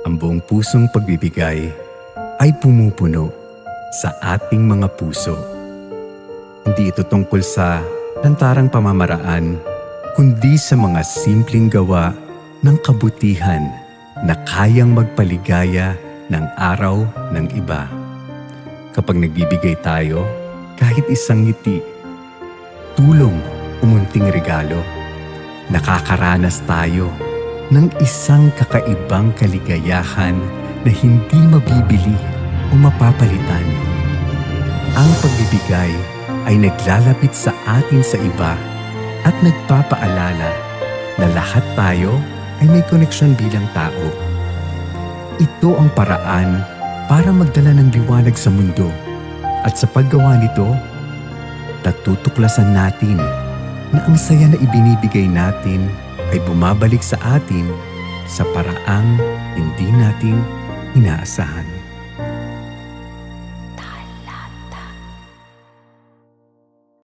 Ang buong pusong pagbibigay ay pumupuno sa ating mga puso. Hindi ito tungkol sa lantarang pamamaraan, kundi sa mga simpleng gawa ng kabutihan na kayang magpaligaya ng araw ng iba. Kapag nagbibigay tayo, kahit isang ngiti, tulong o munting regalo, nakakaranas tayo ng isang kakaibang kaligayahan na hindi mabibili o mapapalitan. Ang pagbibigay ay naglalapit sa atin sa iba at nagpapaalala na lahat tayo ay may koneksyon bilang tao. Ito ang paraan para magdala ng liwanag sa mundo, at sa paggawa nito, natutuklasan natin na ang saya na ibinibigay natin ay bumabalik sa atin sa paraang hindi natin inaasahan.